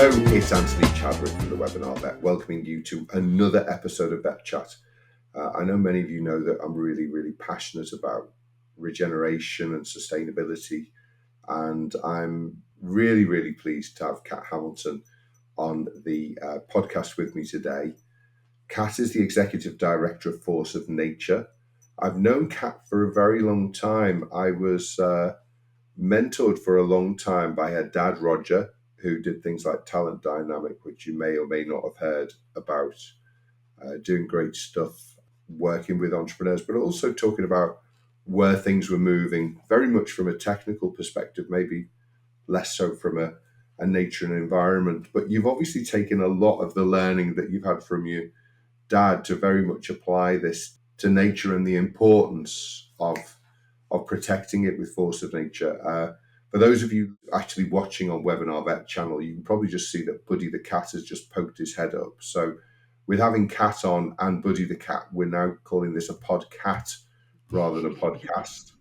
Hello, it's Anthony Chadwick from the Webinar Vet, welcoming you to another episode of VETchat. I know many of you know that I'm really passionate about regeneration and sustainability, and I'm really pleased to have Kat Hamilton on the podcast with me today. Kat is the Executive Director of Force of Nature. I've known Kat for a very long time. I was mentored for a long time by her dad, Roger, who did things like Talent Dynamic, which you may or may not have heard about, doing great stuff, working with entrepreneurs, but also talking about where things were moving, very much from a technical perspective, maybe less so from a nature and environment. But you've obviously taken a lot of the learning that you've had from your dad to very much apply this to nature and the importance of protecting it with Force of Nature. For those of you actually watching on Webinar Vet channel, you can probably just see that Buddy the cat has just poked his head up. So with having Cat on and Buddy the cat, we're now calling this a podcat rather than a podcast.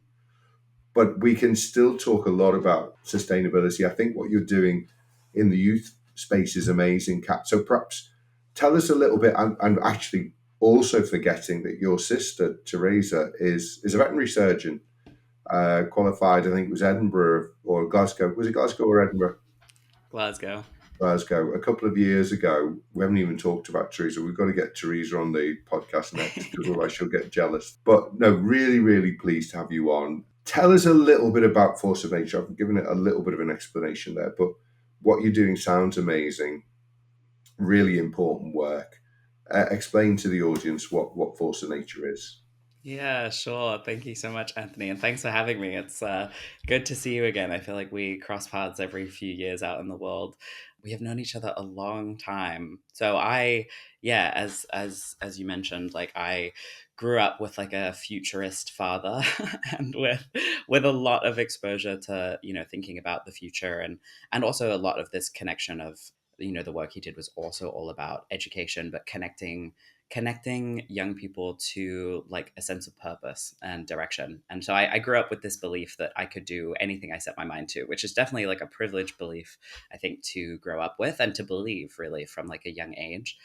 But we can still talk a lot about sustainability. I think what you're doing in the youth space is amazing, Cat. So perhaps tell us a little bit, and actually also forgetting that your sister, Teresa, is a veterinary surgeon. Qualified, I think it was Edinburgh or Glasgow. Was it Glasgow or Edinburgh? Glasgow. A couple of years ago. We haven't even talked about Teresa. We've got to get Teresa on the podcast next because otherwise she'll get jealous. But no, really pleased to have you on. Tell us a little bit about Force of Nature. I've given it a little bit of an explanation there, but what you're doing sounds amazing. Really important work. Explain to the audience what Force of Nature is. Yeah, sure. Thank you so much, Anthony. And thanks for having me. It's good to see you again. I feel like we cross paths every few years out in the world. We have known each other a long time. So as you mentioned, like I grew up with like a futurist father and with a lot of exposure to, thinking about the future and also a lot of this connection of, the work he did was also all about education, but connecting young people to like a sense of purpose and direction. And so I grew up with this belief that I could do anything I set my mind to, which is definitely like a privileged belief, I think, to grow up with and to believe really from like a young age.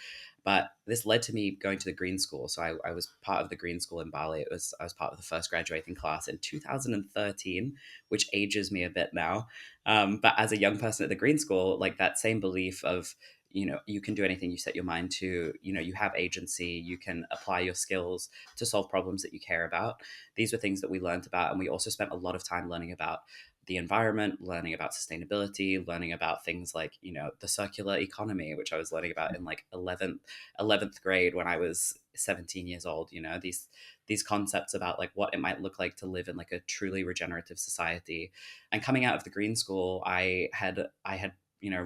But this led to me going to the Green School. So I was part of the Green School in Bali. I was part of the first graduating class in 2013, which ages me a bit now. But as a young person at the Green School, like that same belief of, you can do anything you set your mind to, you have agency, you can apply your skills to solve problems that you care about. These were things that we learned about. And we also spent a lot of time learning about the environment, learning about sustainability, learning about things like, the circular economy, which I was learning about in like 11th grade when I was 17 years old. These concepts about like what it might look like to live in like a truly regenerative society. And coming out of the Green School, I had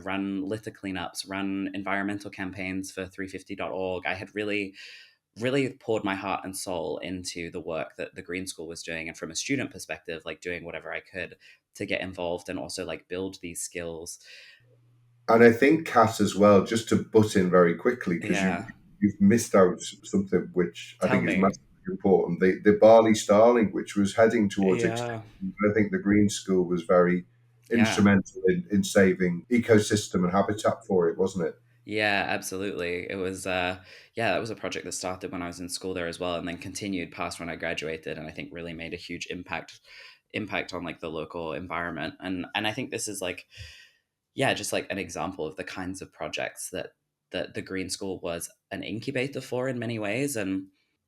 run litter cleanups, run environmental campaigns for 350.org. I had really poured my heart and soul into the work that the Green School was doing. And from a student perspective, like doing whatever I could to get involved and also like build these skills. And I think, Kat, as well, just to butt in very quickly, because Yeah. you've missed out something which I Tell think is me. massively important. The Bali starling, which was heading towards Yeah. extinction. I think the Green School was very instrumental in saving ecosystem and habitat for it, wasn't it? Yeah, absolutely. It was, that was a project that started when I was in school there as well, and then continued past when I graduated, and I think really made a huge impact on like the local environment. And I think this is like, just like an example of the kinds of projects that the Green School was an incubator for in many ways. And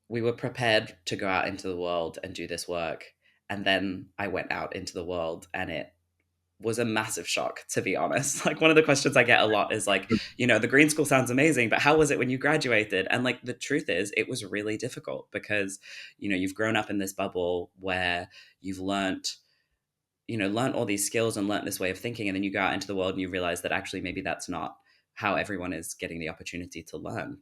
we were prepared to go out into the world and do this work. And then I went out into the world and it was a massive shock, to be honest. Like one of the questions I get a lot is like, the Green School sounds amazing, but how was it when you graduated? And like the truth is it was really difficult because, you've grown up in this bubble where you've learned all these skills and learned this way of thinking. And then you go out into the world and you realize that actually maybe that's not how everyone is getting the opportunity to learn.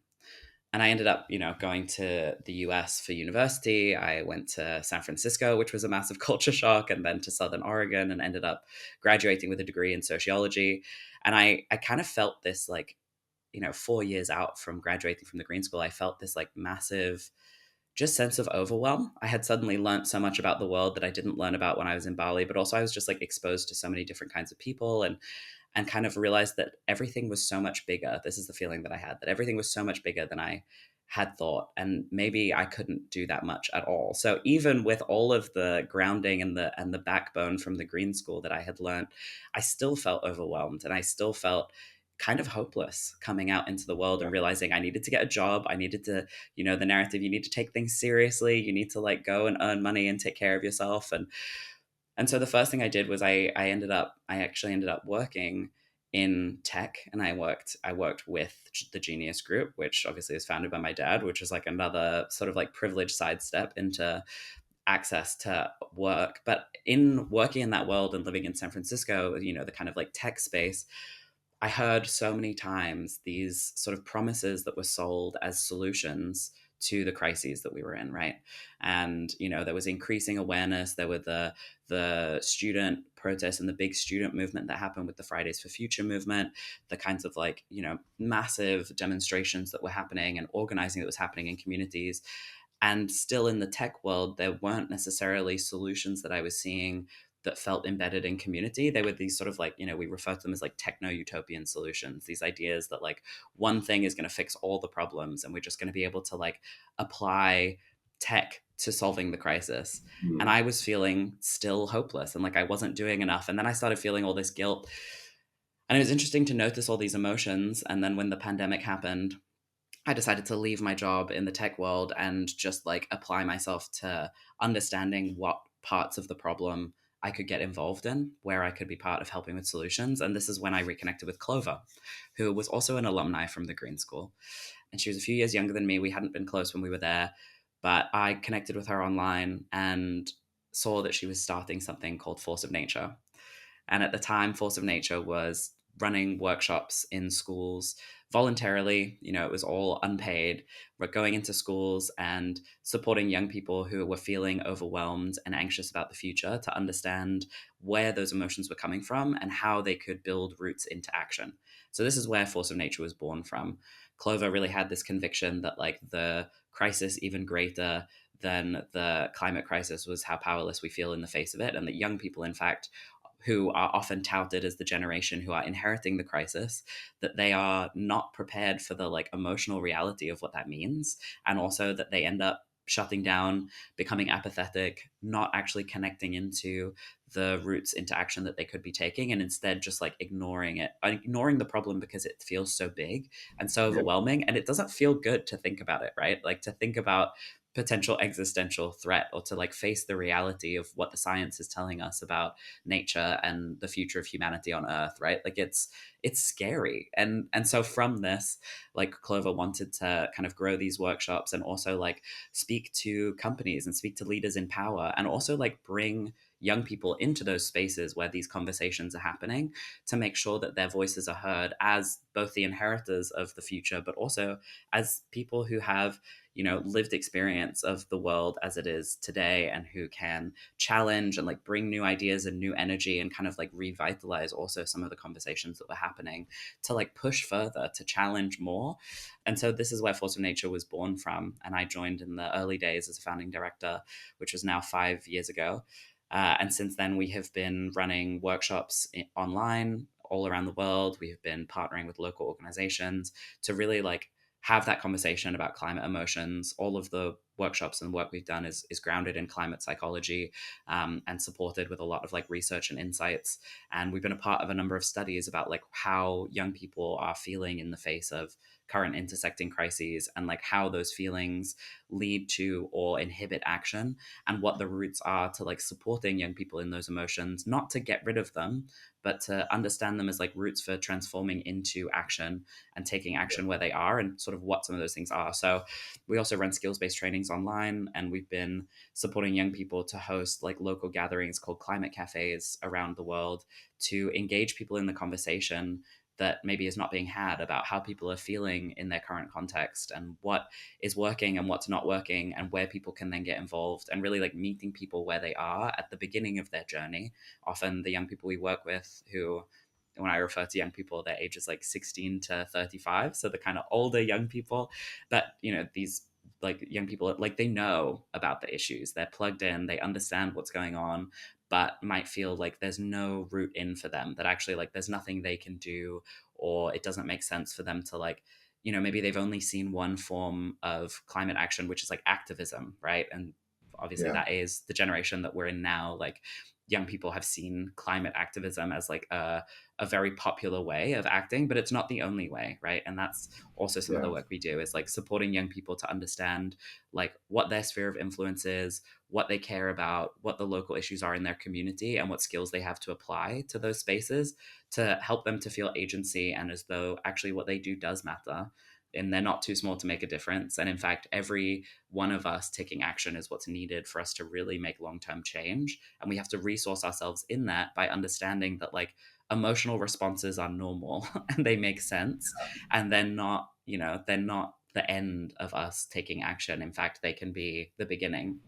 And I ended up, going to the US for university. I went to San Francisco, which was a massive culture shock, and then to Southern Oregon, and ended up graduating with a degree in sociology. And I kind of felt this like, 4 years out from graduating from the Green School, I felt this like massive just sense of overwhelm. I had suddenly learned so much about the world that I didn't learn about when I was in Bali, but also I was just like exposed to so many different kinds of people. and kind of realized that everything was so much bigger. This is the feeling that I had, that everything was so much bigger than I had thought, and maybe I couldn't do that much at all. So even with all of the grounding and the backbone from the green school that I had learned, I still felt overwhelmed, and I still felt kind of hopeless coming out into the world Yeah. and realizing I needed to get a job. I needed to, the narrative, you need to take things seriously, you need to like go and earn money and take care of yourself. And so the first thing I did was I actually ended up working in tech, and I worked with the Genius Group, which obviously is founded by my dad, which is like another sort of like privileged sidestep into access to work. But in working in that world and living in San Francisco, the kind of like tech space, I heard so many times these sort of promises that were sold as solutions to the crises that we were in, right? And there was increasing awareness. There were the student protests and the big student movement that happened with the Fridays for Future movement, the kinds of like massive demonstrations that were happening and organizing that was happening in communities. And still in the tech world, there weren't necessarily solutions that I was seeing that felt embedded in community. They were these sort of like, we refer to them as like techno utopian solutions, these ideas that like one thing is going to fix all the problems and we're just going to be able to like apply tech to solving the crisis. And Mm. I was feeling still hopeless and like I wasn't doing enough. And then I started feeling all this guilt. And it was interesting to notice all these emotions. And then when the pandemic happened, I decided to leave my job in the tech world and just like apply myself to understanding what parts of the problem I could get involved in, where I could be part of helping with solutions. And this is when I reconnected with Clover, who was also an alumni from the Green School. And she was a few years younger than me. We hadn't been close when we were there, but I connected with her online and saw that she was starting something called Force of Nature. And at the time, Force of Nature was running workshops in schools voluntarily. It was all unpaid. We're going into schools and supporting young people who were feeling overwhelmed and anxious about the future to understand where those emotions were coming from and how they could build roots into action. So this is where Force of Nature was born from. Clover really had this conviction that like the crisis even greater than the climate crisis was how powerless we feel in the face of it, and that young people, in fact, who are often touted as the generation who are inheriting the crisis, that they are not prepared for the like emotional reality of what that means, and also that they end up shutting down, becoming apathetic, not actually connecting into the roots into action that they could be taking, and instead just like ignoring the problem because it feels so big and so Yeah. overwhelming, and it doesn't feel good to think about it, right? Like to think about potential existential threat or to like face the reality of what the science is telling us about nature and the future of humanity on earth, right? Like it's scary. And so from this, like Clover wanted to kind of grow these workshops and also like speak to companies and speak to leaders in power, and also like bring young people into those spaces where these conversations are happening, to make sure that their voices are heard as both the inheritors of the future, but also as people who have lived experience of the world as it is today, and who can challenge and like bring new ideas and new energy and kind of like revitalize also some of the conversations that were happening, to like push further, to challenge more. And so this is where Force of Nature was born from, and I joined in the early days as a founding director, which was now 5 years ago. And since then, we have been running workshops online all around the world. We have been partnering with local organizations to really like have that conversation about climate emotions. All of the workshops and work we've done is grounded in climate psychology, and supported with a lot of like research and insights. And we've been a part of a number of studies about like how young people are feeling in the face of current intersecting crises, and like how those feelings lead to or inhibit action, and what the roots are to like supporting young people in those emotions, not to get rid of them, but to understand them as like roots for transforming into action and taking action where they are, and sort of what some of those things are. So we also run skills-based trainings online, and we've been supporting young people to host like local gatherings called climate cafes around the world, to engage people in the conversation that maybe is not being had about how people are feeling in their current context, and what is working and what's not working, and where people can then get involved, and really like meeting people where they are at the beginning of their journey. Often the young people we work with, who, when I refer to young people, their age is like 16 to 35, so the kind of older young people, that these like young people, like they know about the issues, they're plugged in, they understand what's going on, but might feel like there's no route in for them, that actually like there's nothing they can do, or it doesn't make sense for them to like, maybe they've only seen one form of climate action, which is like activism, right? And obviously Yeah, that is the generation that we're in now. Like young people have seen climate activism as like a very popular way of acting, but it's not the only way, right? And that's also some of the yeah. work we do, is like supporting young people to understand like what their sphere of influence is, what they care about, what the local issues are in their community, and what skills they have to apply to those spaces to help them to feel agency and as though actually what they do does matter. And they're not too small to make a difference. And in fact, every one of us taking action is what's needed for us to really make long term change. And we have to resource ourselves in that by understanding that, like, emotional responses are normal and they make sense. And they're not the end of us taking action. In fact, they can be the beginning.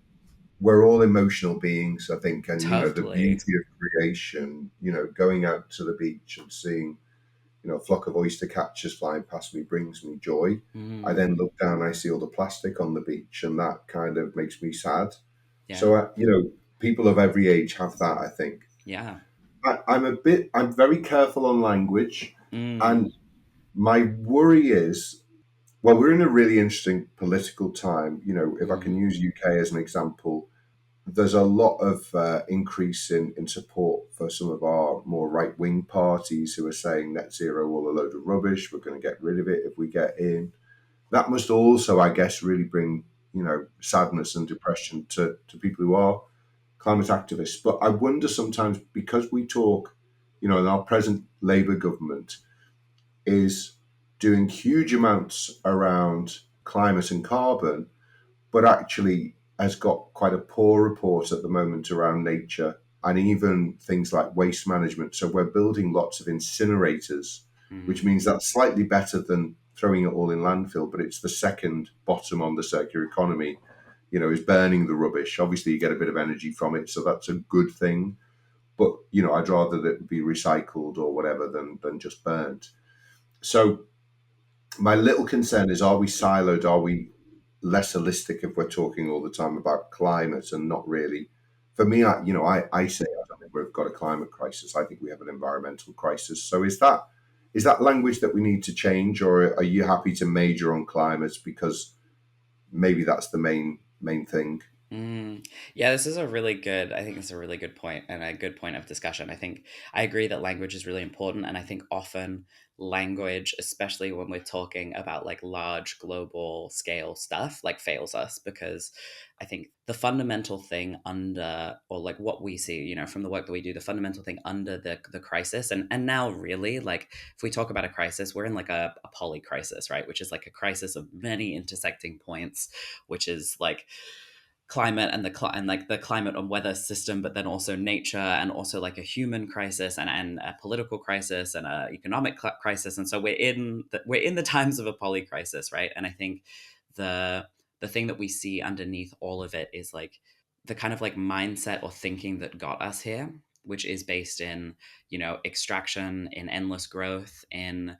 We're all emotional beings, I think, and the Totally. beauty of creation. Going out to the beach and seeing a flock of oyster catchers flying past me brings me joy. I Mm, then look down, I see all the plastic on the beach, and that kind of makes me sad. yeah. So, people of every age have that, I think. Yeah. I'm very careful on language. Mm, And my worry is, well, we're in a really interesting political time. If I can mm, use UK as an example, there's a lot of increase in support for some of our more right wing parties who are saying net zero all a load of rubbish. We're going to get rid of it if we get in. That must also, I guess, really bring sadness and depression to people who are climate activists. But I wonder sometimes, because we talk, in our present Labour government is doing huge amounts around climate and carbon, but actually has got quite a poor report at the moment around nature and even things like waste management. So we're building lots of incinerators, which mm, means that's slightly better than throwing it all in landfill, but it's the second bottom on the circular economy, is burning the rubbish. Obviously, you get a bit of energy from it, so that's a good thing. But, I'd rather that it be recycled or whatever than just burnt. So my little concern is, are we siloed? Are we less holistic if we're talking all the time about climate and not really? For me, I say I don't think we've got a climate crisis. I think we have an environmental crisis. So is that language that we need to change, or are you happy to major on climate because maybe that's the main thing? mm. Yeah, this is a really good, I think it's a really good point and a good point of discussion. I think I agree that language is really important. And I think often language, especially when we're talking about like large global scale stuff, like fails us, because I think the fundamental thing under, or like what we see, from the work that we do, the fundamental thing under the crisis, and now really, like if we talk about a crisis, we're in like a poly crisis, right? Which is like a crisis of many intersecting points, which is like climate and and like the climate and weather system, but then also nature, and also like a human crisis, and a political crisis, and a economic crisis. And so we're in the times of a poly crisis, right? And I think the the thing that we see underneath all of it is like the kind of like mindset or thinking that got us here, which is based in extraction, in endless growth, in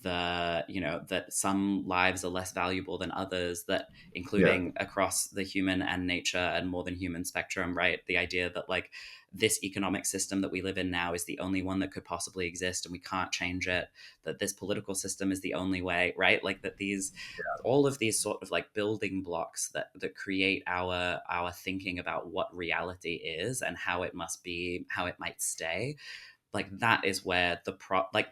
that some lives are less valuable than others, that Yeah, including across the human and nature and more than human spectrum, right? The idea that like this economic system that we live in now is the only one that could possibly exist and we can't change it, that this political system is the only way, right? Like that these all of these sort of like building blocks that create our thinking about what reality is and how it must be, how it might stay, like that is where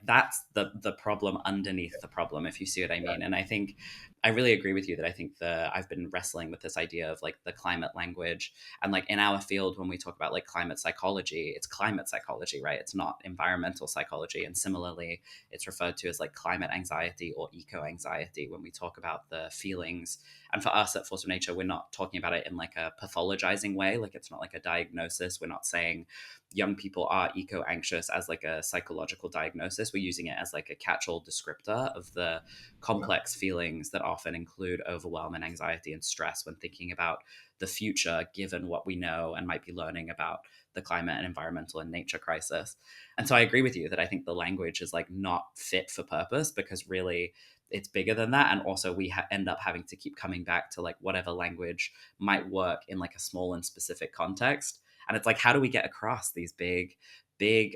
that's the problem underneath the problem, if you see what I mean. And I think I really agree with you that I think I've been wrestling with this idea of like the climate language, and like in our field when we talk about like climate psychology, it's climate psychology, right? It's not environmental psychology. And similarly, it's referred to as like climate anxiety or eco anxiety when we talk about the feelings. And for us at Force of Nature, we're not talking about it in like a pathologizing way, like it's not like a diagnosis. We're not saying young people are eco anxious as like a psychological diagnosis. We're using it as like a catch all descriptor of the yeah, complex feelings that often include overwhelm and anxiety and stress when thinking about the future, given what we know and might be learning about the climate and environmental and nature crisis. And so I agree with you that I think the language is like not fit for purpose, because really it's bigger than that. And also we end up having to keep coming back to like whatever language might work in like a small and specific context. And it's like, how do we get across these big,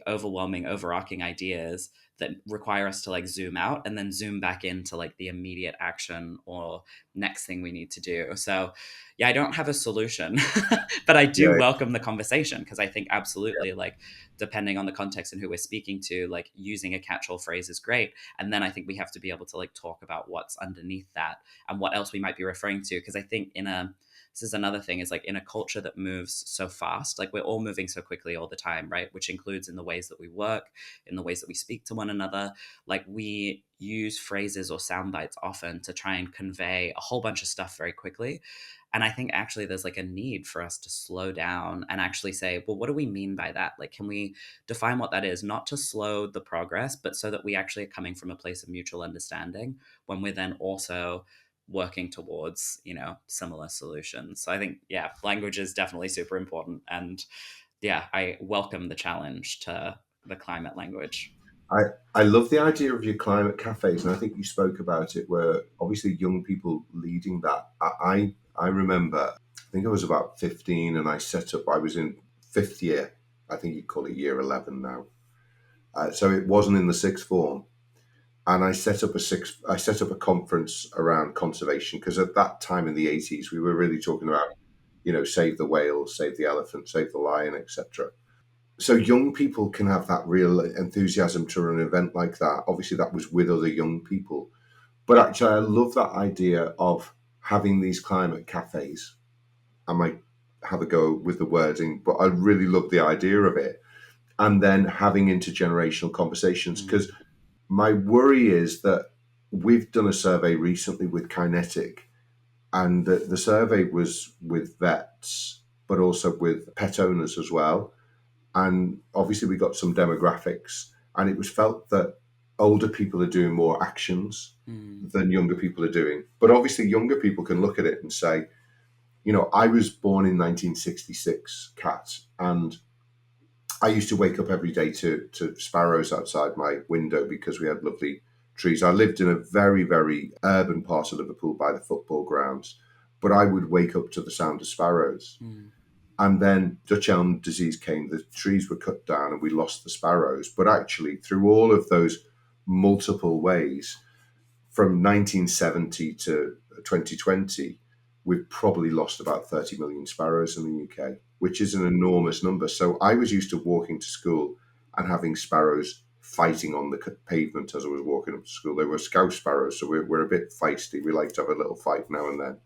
overwhelming, overarching ideas that require us to like zoom out and then zoom back into like the immediate action or next thing we need to do? So, yeah, I don't have a solution, but I do Yeah, welcome the conversation because I think absolutely, like, depending on the context and who we're speaking to, like, using a catch-all phrase is great. And then I think we have to be able to like talk about what's underneath that and what else we might be referring to. Because I think this is another thing, is like in a culture that moves so fast, like we're all moving so quickly all the time, right? Which includes in the ways that we work, in the ways that we speak to one another. Like we use phrases or sound bites often to try and convey a whole bunch of stuff very quickly. And I think actually there's like a need for us to slow down and actually say, well, what do we mean by that? Like, can we define what that is, not to slow the progress, but so that we actually are coming from a place of mutual understanding when we're then also working towards, similar solutions. So I think, yeah, language is definitely super important. And yeah, I welcome the challenge to the climate language. I, I love the idea of your climate cafes, and I think you spoke about it, where obviously young people leading that. I remember, I think I was about 15, and I set up. I was in fifth year. I think you call it year 11 now. So it wasn't in the sixth form, and I set up a conference around conservation, because at that time in the 80s we were really talking about, save the whale, save the elephant, save the lion, etc. So young people can have that real enthusiasm to run an event like that. Obviously, that was with other young people, but actually, I love that idea of having these climate cafes. I might have a go with the wording, but I really love the idea of it. And then having intergenerational conversations, Mm, because my worry is that we've done a survey recently with Kinetic, and the survey was with vets, but also with pet owners as well. And obviously, we got some demographics, and it was felt that older people are doing more actions mm, than younger people are doing. But obviously, younger people can look at it and say, I was born in 1966, Cat, and I used to wake up every day to sparrows outside my window because we had lovely trees. I lived in a very, very urban part of Liverpool by the football grounds, but I would wake up to the sound of sparrows. mm, And then Dutch elm disease came, the trees were cut down, and we lost the sparrows. But actually, through all of those multiple ways, from 1970 to 2020, we've probably lost about 30 million sparrows in the UK, which is an enormous number. So I was used to walking to school and having sparrows fighting on the pavement as I was walking up to school. They were scouse sparrows, so we're a bit feisty. We like to have a little fight now and then.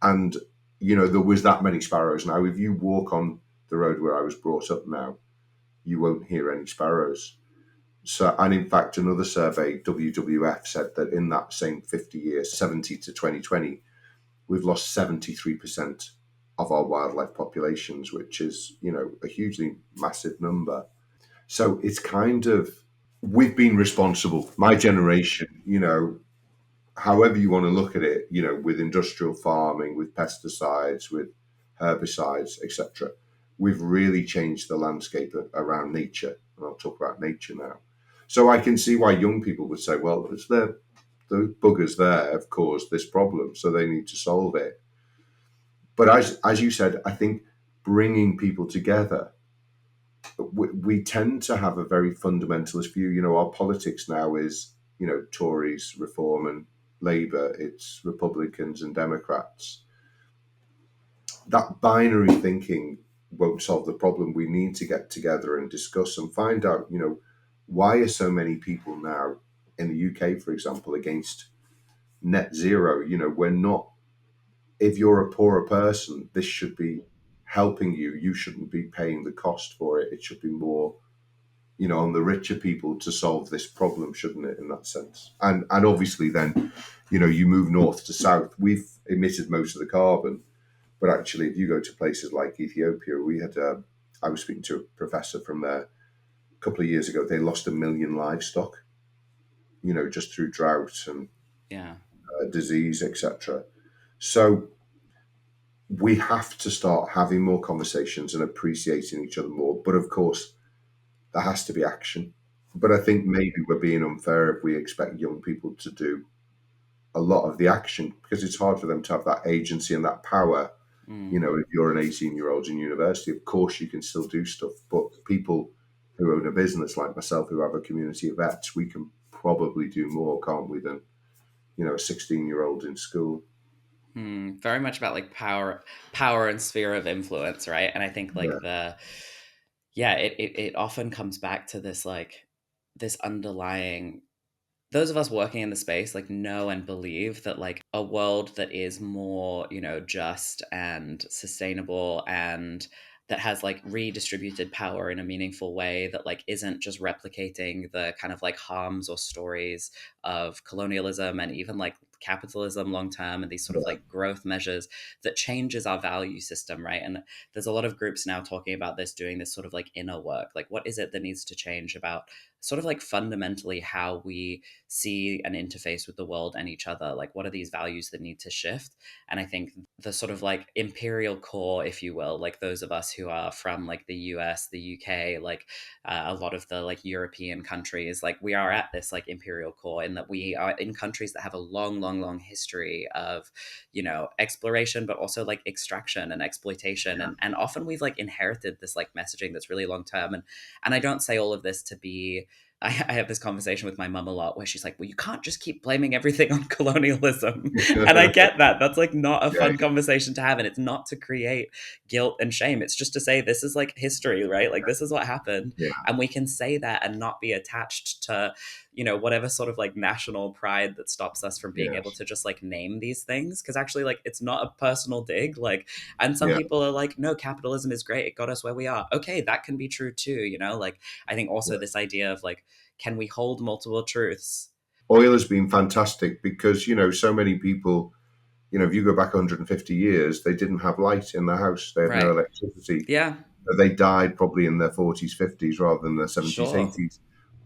And, there was that many sparrows. Now, if you walk on the road where I was brought up now, you won't hear any sparrows. So, and in fact, another survey, WWF, said that in that same 50 years, 70 to 2020, we've lost 73% of our wildlife populations, which is, a hugely massive number. So it's kind of, we've been responsible. My generation, however you want to look at it, with industrial farming, with pesticides, with herbicides, etc., we've really changed the landscape around nature. And I'll talk about nature now. So I can see why young people would say, well, those buggers there have caused this problem, so they need to solve it. But as you said, I think bringing people together, we tend to have a very fundamentalist view. Our politics now is, Tories, Reform, and Labour. It's Republicans and Democrats. That binary thinking won't solve the problem. We need to get together and discuss and find out, why are so many people now in the UK, for example, against net zero? We're not. If you're a poorer person, this should be helping you. You shouldn't be paying the cost for it. It should be more, on the richer people to solve this problem, shouldn't it? In that sense, and obviously then, you move north to south. We've emitted most of the carbon, but actually, if you go to places like Ethiopia, we had. I was speaking to a professor from there a couple of years ago. They lost 1 million livestock, just through drought and yeah. disease, etc. So we have to start having more conversations and appreciating each other more. But of course, there has to be action. But I think maybe we're being unfair if we expect young people to do a lot of the action, because it's hard for them to have that agency and that power If you're an 18-year-old in university, of course you can still do stuff. But people who own a business like myself, who have a community of vets, we can probably do more, can't we, than, a 16-year-old in school? Very much about like power and sphere of influence, right? And I think Yeah, like yeah, it often comes back to this like this underlying, those of us working in the space like know and believe that like a world that is more, just and sustainable, and that has like redistributed power in a meaningful way, that like isn't just replicating the kind of like harms or stories of colonialism and even like capitalism long term, and these sort of yeah, like growth measures, that changes our value system, right? And there's a lot of groups now talking about this, doing this sort of like inner work, like what is it that needs to change about sort of like fundamentally how we see and interface with the world and each other. Like, what are these values that need to shift? And I think the sort of like imperial core, if you will, like those of us who are from like the US, the UK, like a lot of the like European countries, like we are at this like imperial core, in that we are in countries that have a long, long, long history of, exploration, but also like extraction and exploitation. And often we've like inherited this like messaging that's really long term. And I don't say all of this to be, I have this conversation with my mum a lot where she's like, well, you can't just keep blaming everything on colonialism. And I yeah, get that. That's like not a yeah, fun conversation to have. And it's not to create guilt and shame. It's just to say this is like history, right? Like this is what happened. yeah, And we can say that and not be attached to, whatever sort of like national pride that stops us from being able yes, to just like name these things. Cause actually, like, it's not a personal dig. Like, and some yeah, people are like, no, capitalism is great. It got us where we are. Okay, that can be true too, Like, I think also yeah. this idea of like, can we hold multiple truths? Oil has been fantastic because, so many people, if you go back 150 years, they didn't have light in their house. They had no Right. electricity. Yeah, They died probably in their 40s, 50s rather than their 70s, sure. 80s.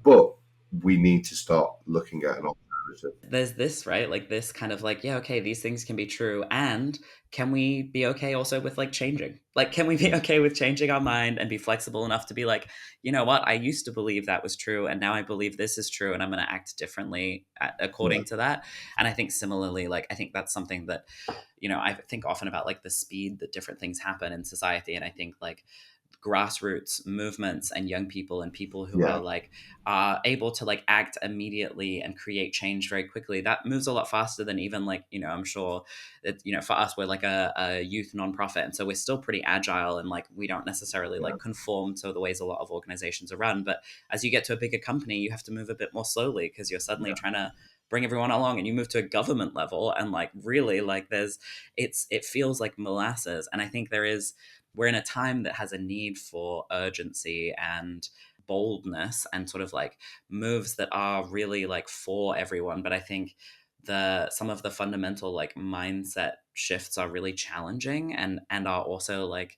But we need to start looking at an alternative. There's this, right? Like this kind of like, yeah, okay, these things can be true. And can we be okay also with like changing? Like, can we be Yeah, okay with changing our mind and be flexible enough to be like, you know what? I used to believe that was true. And now I believe this is true. And I'm going to act differently yeah, according to that. And I think similarly, like, I think that's something that, I think often about like the speed that different things happen in society. And I think like, grassroots movements and young people and people who yeah, are like able to like act immediately and create change very quickly, that moves a lot faster than even like, I'm sure that, for us, we're like a youth nonprofit, and so we're still pretty agile, and like we don't necessarily yeah, like conform to the ways a lot of organizations are run. But as you get to a bigger company, you have to move a bit more slowly because you're suddenly yeah. trying to bring everyone along, and you move to a government level, and like really like it feels like molasses. And I think we're in a time that has a need for urgency and boldness and sort of like moves that are really like for everyone. But I think some of the fundamental like mindset shifts are really challenging, and are also like,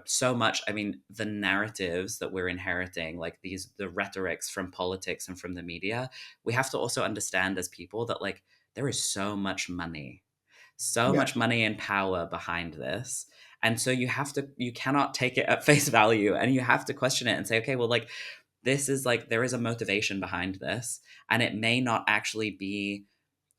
so much, I mean, the narratives that we're inheriting, like the rhetorics from politics and from the media, we have to also understand as people that like there is so Yeah. much money and power behind this. And so you cannot take it at face value, and you have to question it and say, okay, well, like, this is like, there is a motivation behind this, and it may not actually be,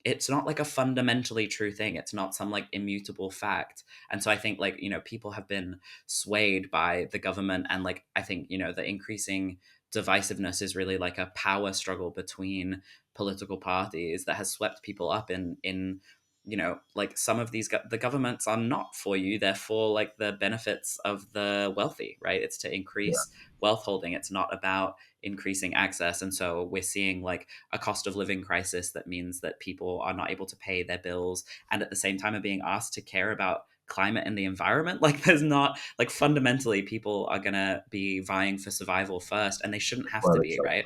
it's not like a fundamentally true thing. It's not some like immutable fact. And so I think like, people have been swayed by the government. And like, I think, the increasing divisiveness is really like a power struggle between political parties that has swept people up in, like some of the governments are not for you. They're for like the benefits of the wealthy, right? It's to Yeah. increase wealth holding. It's not about increasing access. And so we're seeing like a cost of living crisis that means that people are not able to pay their bills, and at the same time are being asked to care about climate and the environment. Like, there's not like, fundamentally, people are going to be vying for survival first, and they shouldn't have Well, to be, exactly. right?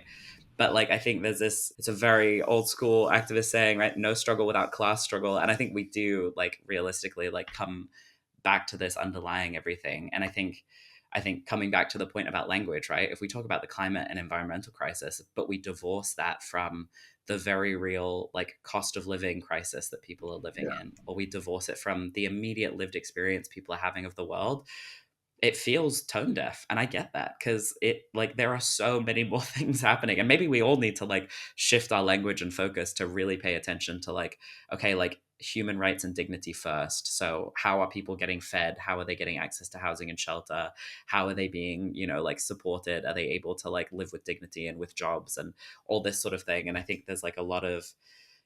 But like, I think there's this, it's a very old school activist saying, right, no struggle without class struggle. And I think we do like realistically like come back to this underlying everything. And I think coming back to the point about language, right? If we talk about the climate and environmental crisis, but we divorce that from the very real like cost of living crisis that people are living Yeah. in, or we divorce it from the immediate lived experience people are having of the world, it feels tone deaf, and I get that, because it, like, there are so many more things happening, and maybe we all need to like shift our language and focus to really pay attention to, like, okay, like human rights and dignity first. So how are people getting fed? How are they getting access to housing and shelter? How are they being, like, supported? Are they able to like live with dignity and with jobs and all this sort of thing? And I think there's like a lot of,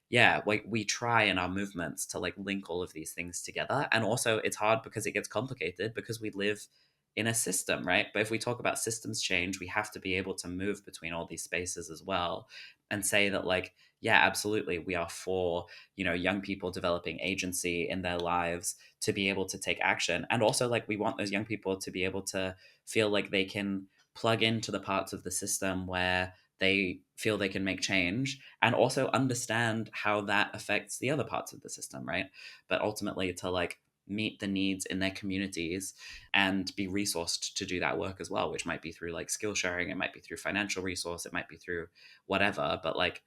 yeah, like we try in our movements to like link all of these things together. And also it's hard because it gets complicated because we live in a system, right? But if we talk about systems change, we have to be able to move between all these spaces as well, and say that, like, yeah, absolutely, we are for, young people developing agency in their lives to be able to take action. And also, like, we want those young people to be able to feel like they can plug into the parts of the system where they feel they can make change, and also understand how that affects the other parts of the system, right? But ultimately to like meet the needs in their communities and be resourced to do that work as well, which might be through like skill sharing, it might be through financial resource, it might be through whatever, but like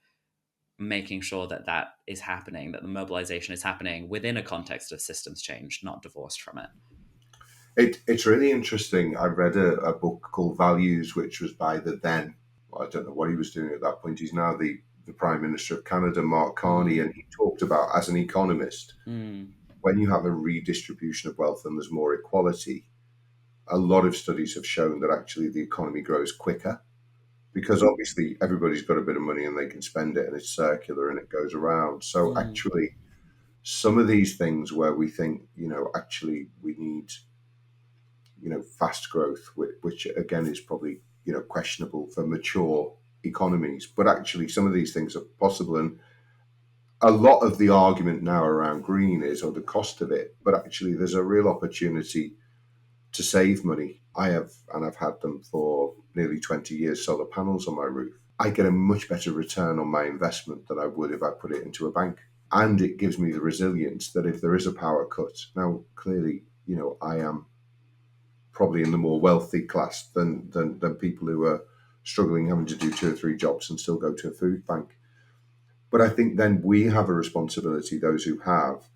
making sure that that is happening, that the mobilization is happening within a context of systems change, not divorced from it. It's really interesting. I read a book called Values, which was by the then, well, I don't know what he was doing at that point. He's now the Prime Minister of Canada, Mark Carney, Mm, and he talked about, as an economist, mm, when you have a redistribution of wealth and there's more equality, a lot of studies have shown that actually the economy grows quicker because obviously everybody's got a bit of money and they can spend it and it's circular and it goes around. So mm, actually, some of these things where we think, actually we need, fast growth, which again is probably, questionable for mature economies, but actually some of these things are possible. And a lot of the argument now around green is, or the cost of it, but actually there's a real opportunity to save money. I've had them for nearly 20 years, solar panels on my roof. I get a much better return on my investment than I would if I put it into a bank. And it gives me the resilience that if there is a power cut, now clearly, I am probably in the more wealthy class than people who are struggling, having to do two or three jobs and still go to a food bank. But I think then we have a responsibility, those who have,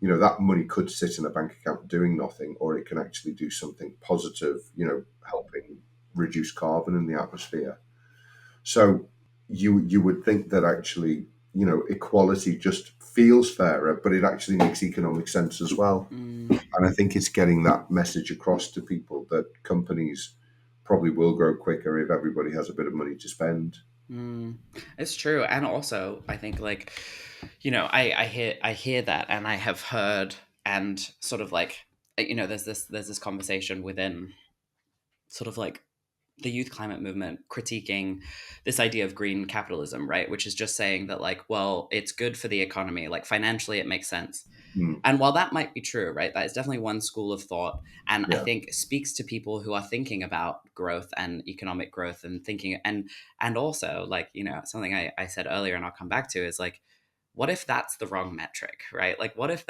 that money could sit in a bank account doing nothing, or it can actually do something positive, helping reduce carbon in the atmosphere. So you would think that actually, equality just feels fairer, but it actually makes economic sense as well. mm. And I think it's getting that message across to people that companies probably will grow quicker if everybody has a bit of money to spend. Mm, it's true, and also I think, like, I hear that, and I have heard, and sort of like, there's this conversation within sort of like the youth climate movement critiquing this idea of green capitalism, right? Which is just saying that, like, well, it's good for the economy, like financially it makes sense. Mm, And while that might be true, right, that is definitely one school of thought. And I yeah, think speaks to people who are thinking about growth and economic growth and thinking, and also, like, something I said earlier and I'll come back to is like, what if that's the wrong metric, right? Like, what if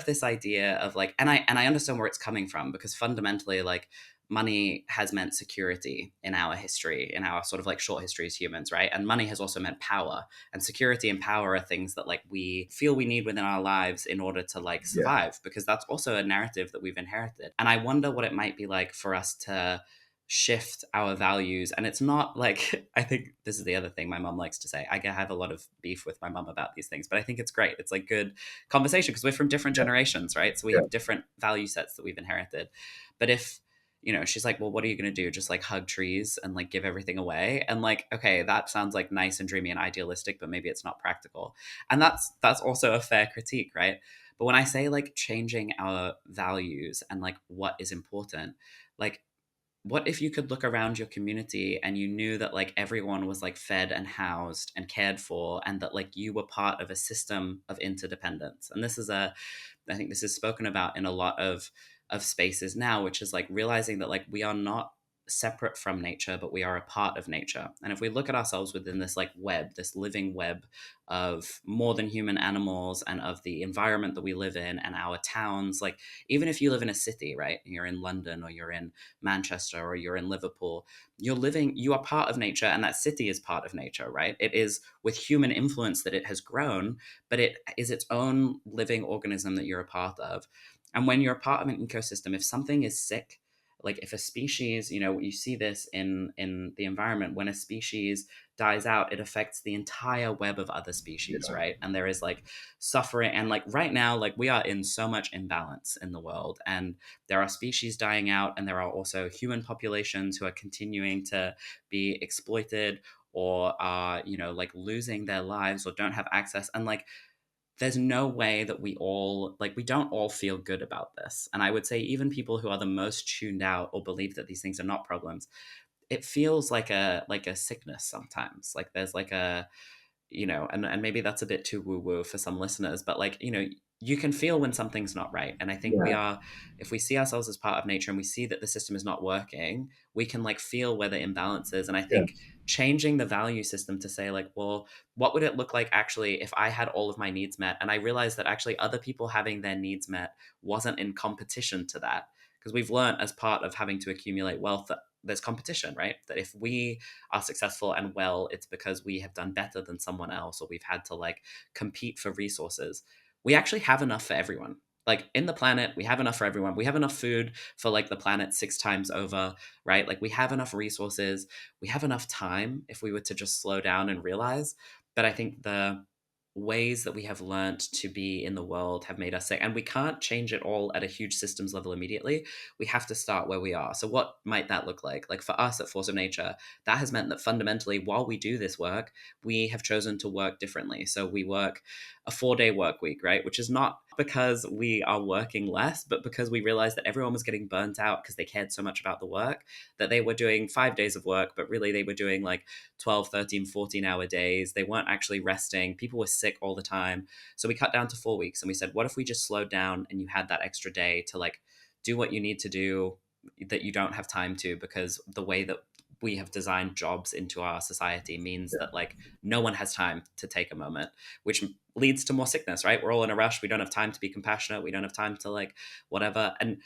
this idea of like, and I understand where it's coming from, because fundamentally, like, money has meant security in our history, in our sort of like short history as humans, right? And money has also meant power, and security and power are things that like we feel we need within our lives in order to like yeah, survive, because that's also a narrative that we've inherited. And I wonder what it might be like for us to shift our values. And it's not like, I think this is the other thing my mom likes to say. I have a lot of beef with my mom about these things, but I think it's great. It's like good conversation because we're from different yeah, generations, right? So we yeah, have different value sets that we've inherited. But if, she's like, well, what are you going to do? Just like hug trees and like give everything away? And like, okay, that sounds like nice and dreamy and idealistic, but maybe it's not practical. And that's also a fair critique, right? But when I say like changing our values and like what is important, like, what if you could look around your community and you knew that like everyone was like fed and housed and cared for, and that like you were part of a system of interdependence? And this is I think this is spoken about in a lot of spaces now, which is like realizing that like we are not separate from nature, but we are a part of nature. And if we look at ourselves within this like web, this living web of more than human animals, and of the environment that we live in and our towns, like, even if you live in a city, right, you're in London or you're in Manchester or you're in Liverpool, you are part of nature, and that city is part of nature, right? It is with human influence that it has grown, but it is its own living organism that you're a part of. And when you're a part of an ecosystem, if something is sick, like if a species, you see this in the environment, when a species dies out, it affects the entire web of other species, Yeah. right? And there is like suffering, and like right now, like we are in so much imbalance in the world, and there are species dying out, and there are also human populations who are continuing to be exploited, or are like losing their lives, or don't have access. And like there's no way that we don't all feel good about this. And I would say even people who are the most tuned out or believe that these things are not problems, it feels like a sickness sometimes. Like there's like a, and maybe that's a bit too woo woo for some listeners, but like, you can feel when something's not right. And I think Yeah. if we see ourselves as part of nature and we see that the system is not working, we can like feel where the imbalance is. And I think Yes. changing the value system to say, like, well, what would it look like actually if I had all of my needs met? And I realized that actually other people having their needs met wasn't in competition to that. Because we've learned as part of having to accumulate wealth that there's competition, right? That if we are successful and well, it's because we have done better than someone else, or we've had to like compete for resources. We actually have enough for everyone. Like in the planet, we have enough for everyone. We have enough food for like the planet 6 times over, right? Like we have enough resources. We have enough time if we were to just slow down and realize. But I think the ways that we have learned to be in the world have made us sick, and we can't change it all at a huge systems level immediately. We have to start where we are. So what might that look like for us at Force of Nature? That has meant that fundamentally, while we do this work, we have chosen to work differently. So we work a 4-day work week, right? Which is not because we are working less, but because we realized that everyone was getting burnt out because they cared so much about the work, that they were doing 5 days of work, but really they were doing like 12, 13, 14-hour days. They weren't actually resting. People were sick all the time. So we cut down to 4 weeks, and we said, what if we just slowed down and you had that extra day to like do what you need to do that you don't have time to, because the way that we have designed jobs into our society means that like no one has time to take a moment, which leads to more sickness, right? We're all in a rush. We don't have time to be compassionate. We don't have time to like whatever. And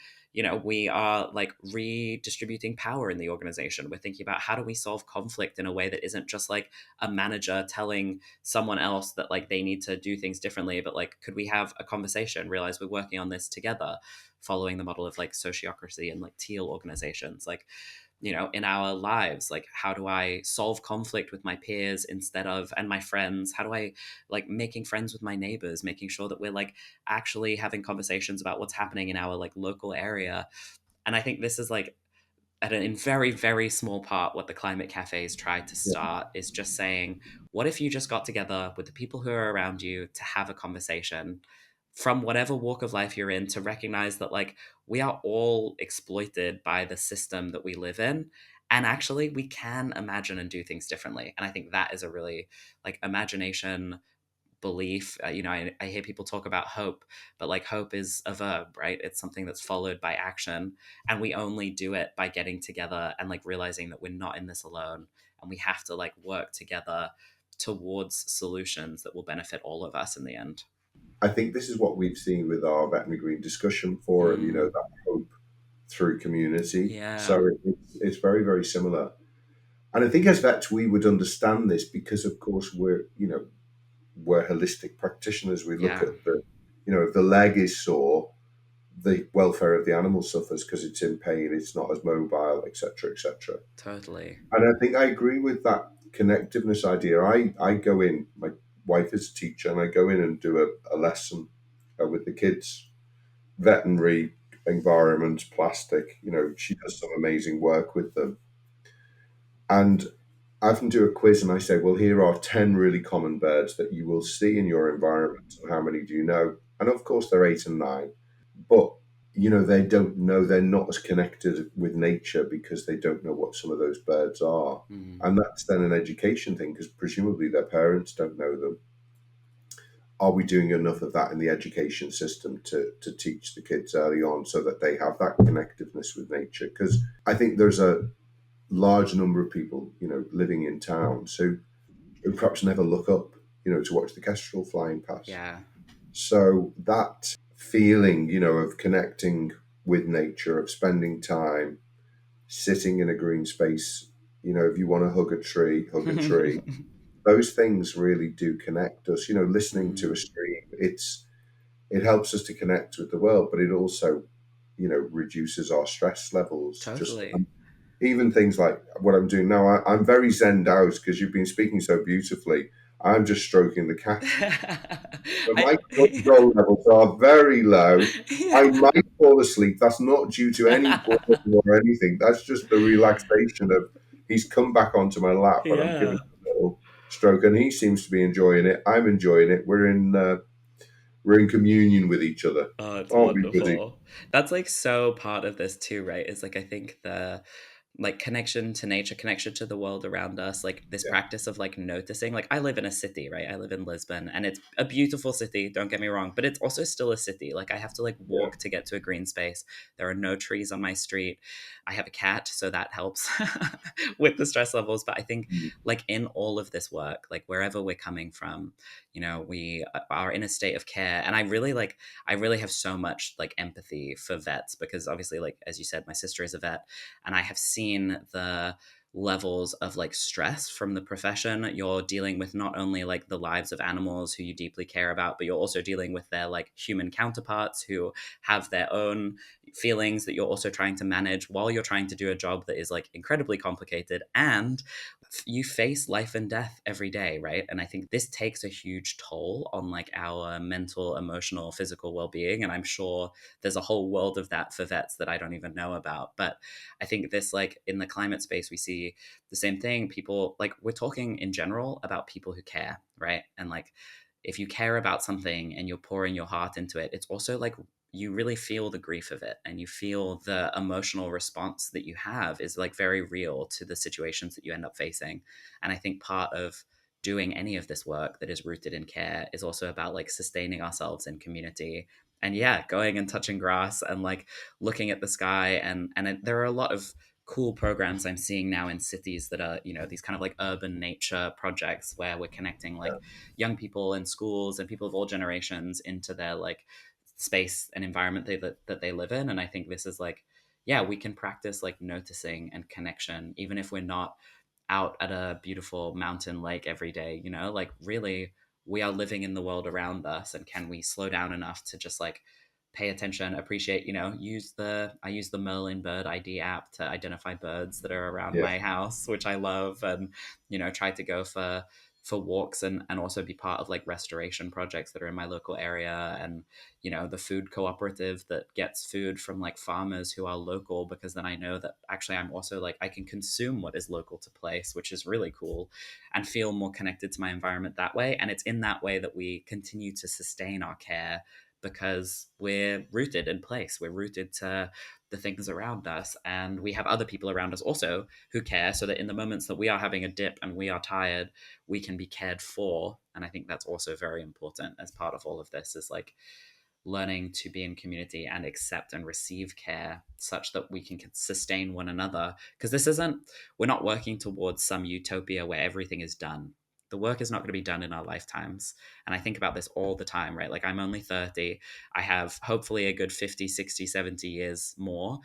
we are like redistributing power in the organization. We're thinking about how do we solve conflict in a way that isn't just like a manager telling someone else that like they need to do things differently, but like could we have a conversation, realize we're working on this together, following the model of like sociocracy and like teal organizations. Like in our lives, like how do I solve conflict with my peers instead of, and my friends? How do I like making friends with my neighbors, making sure that we're like actually having conversations about what's happening in our like local area? And I think this is like in very, very small part what the climate cafes tried to Yeah. start, is just saying, what if you just got together with the people who are around you to have a conversation from whatever walk of life you're in, to recognize that like we are all exploited by the system that we live in, and actually we can imagine and do things differently. And I think that is a really like imagination, belief. I hear people talk about hope, but like hope is a verb, right? It's something that's followed by action, and we only do it by getting together and like realizing that we're not in this alone, and we have to like work together towards solutions that will benefit all of us in the end. I think this is what we've seen with our veterinary green discussion forum, Mm, that hope through community. yeah. So it's very, very similar. And I think as vets, we would understand this because, of course, we're holistic practitioners. We look Yeah, at if the leg is sore, the welfare of the animal suffers because it's in pain, it's not as mobile, etc., etc. totally. And I think I agree with that connectiveness idea. I go in, my wife is a teacher, and I go in and do a lesson with the kids, veterinary, environment, plastic. She does some amazing work with them. And I often do a quiz and I say, well, here are 10 really common birds that you will see in your environment. And how many do you know? And of course, they're 8 and 9. But, they don't know, they're not as connected with nature because they don't know what some of those birds are. Mm, And that's then an education thing because presumably their parents don't know them. Are we doing enough of that in the education system to teach the kids early on so that they have that connectiveness with nature? Because I think there's a large number of people, living in towns who perhaps never look up, to watch the kestrel flying past. yeah. So that feeling, of connecting with nature, of spending time sitting in a green space, if you want to hug a tree, hug a tree. Those things really do connect us. Listening to a Mm, stream, it helps us to connect with the world, but it also reduces our stress levels. Just Totally. even things like what I'm doing now. I'm very zenned out because you've been speaking so beautifully. I'm just stroking the cat. So my cortisol levels are very low. I Yeah. might fall asleep. That's not due to any boredom or anything. That's just the relaxation of he's come back onto my lap and I'm giving Yeah. him a little stroke, and he seems to be enjoying it. I'm enjoying it. We're in communion with each other, Oh, it's aren't we, buddy? wonderful. That's like so part of this too, right? Is like I think the like connection to nature, connection to the world around us, like this Yeah, practice of like noticing. Like I live in a city, right? I live in Lisbon and it's a beautiful city, don't get me wrong, but it's also still a city. Like I have to like yeah, walk to get to a green space. There are no trees on my street. I have a cat, so that helps with the stress levels. But I think mm, like in all of this work, like wherever we're coming from, we are in a state of care. And I really have so much like empathy for vets because obviously, like as you said, my sister is a vet and I have seen the levels of like stress from the profession. You're dealing with not only like the lives of animals who you deeply care about, but you're also dealing with their like human counterparts who have their own feelings that you're also trying to manage while you're trying to do a job that is like incredibly complicated, and you face life and death every day, right? And I think this takes a huge toll on like our mental, emotional, physical well-being, and I'm sure there's a whole world of that for vets that I don't even know about. But I think this, like in the climate space, we see the same thing. People, like, we're talking in general about people who care, right? And like, if you care about something and you're pouring your heart into it, it's also like you really feel the grief of it and you feel the emotional response that you have is like very real to the situations that you end up facing. And I think part of doing any of this work that is rooted in care is also about like sustaining ourselves in community, and yeah, going and touching grass and like looking at the sky. There are a lot of cool programs I'm seeing now in cities that are, these kind of like urban nature projects where we're connecting like young people in schools and people of all generations into their like space and environment that they live in. And I think this is like, yeah, we can practice like noticing and connection even if we're not out at a beautiful mountain lake every day, like really we are living in the world around us, and can we slow down enough to just like pay attention, appreciate, I use the Merlin bird ID app to identify birds that are around yeah, my house, which I love, and try to go for walks and also be part of like restoration projects that are in my local area, and the food cooperative that gets food from like farmers who are local, because then I know that actually I'm also like I can consume what is local to place, which is really cool, and feel more connected to my environment that way. And it's in that way that we continue to sustain our care, because we're rooted in place, we're rooted to the things around us, and we have other people around us also who care, so that in the moments that we are having a dip and we are tired, we can be cared for. And I think that's also very important as part of all of this, is like learning to be in community and accept and receive care such that we can sustain one another. Because we're not working towards some utopia where everything is done. The work is not going to be done in our lifetimes. And I think about this all the time, right? Like I'm only 30. I have hopefully a good 50, 60, 70 years more.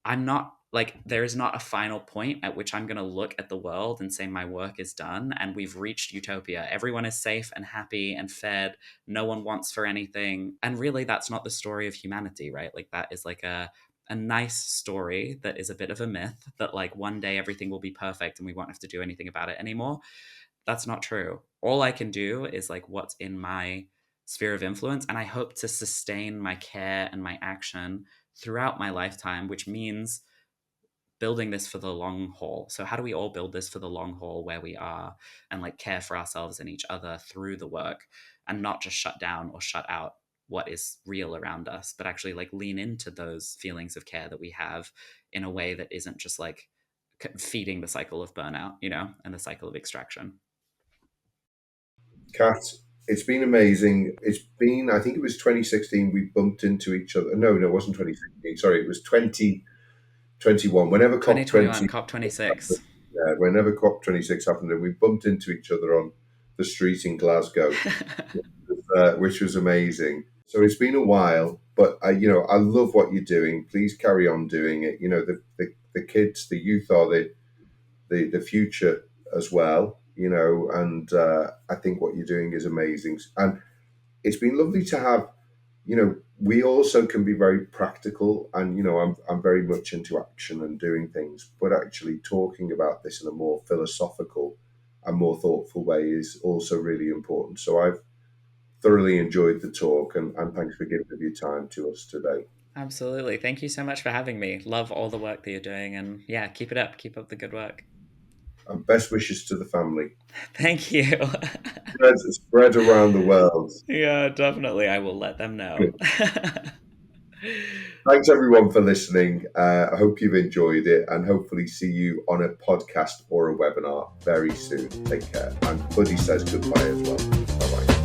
I'm not like, there is not a final point at which I'm going to look at the world and say my work is done and we've reached utopia. Everyone is safe and happy and fed. No one wants for anything. And really, that's not the story of humanity, right? Like, that is like a nice story that is a bit of a myth that like one day everything will be perfect and we won't have to do anything about it anymore. That's not true. All I can do is like what's in my sphere of influence. And I hope to sustain my care and my action throughout my lifetime, which means building this for the long haul. So how do we all build this for the long haul where we are, and like care for ourselves and each other through the work, and not just shut down or shut out what is real around us, but actually like lean into those feelings of care that we have in a way that isn't just like feeding the cycle of burnout, and the cycle of extraction. Kat, it's been amazing. It's been, I think it was 2016, we bumped into each other. No, it wasn't 2016. Sorry, it was 2021. COP 21, COP 26. Whenever COP26 happened, and we bumped into each other on the street in Glasgow, which was amazing. So it's been a while, but I love what you're doing. Please carry on doing it. The kids, the youth are the future as well. And I think what you're doing is amazing. And it's been lovely to have we also can be very practical, and I'm very much into action and doing things, but actually talking about this in a more philosophical and more thoughtful way is also really important. So I've thoroughly enjoyed the talk, and thanks for giving up your time to us today. Absolutely. Thank you so much for having me. Love all the work that you're doing, and yeah, keep it up. Keep up the good work. And best wishes to the family. Thank you. Spread around the world. Yeah, definitely. I will let them know. Thanks everyone for listening. I hope you've enjoyed it, and hopefully see you on a podcast or a webinar very soon. Take care. And Buddy says goodbye as well. Bye bye.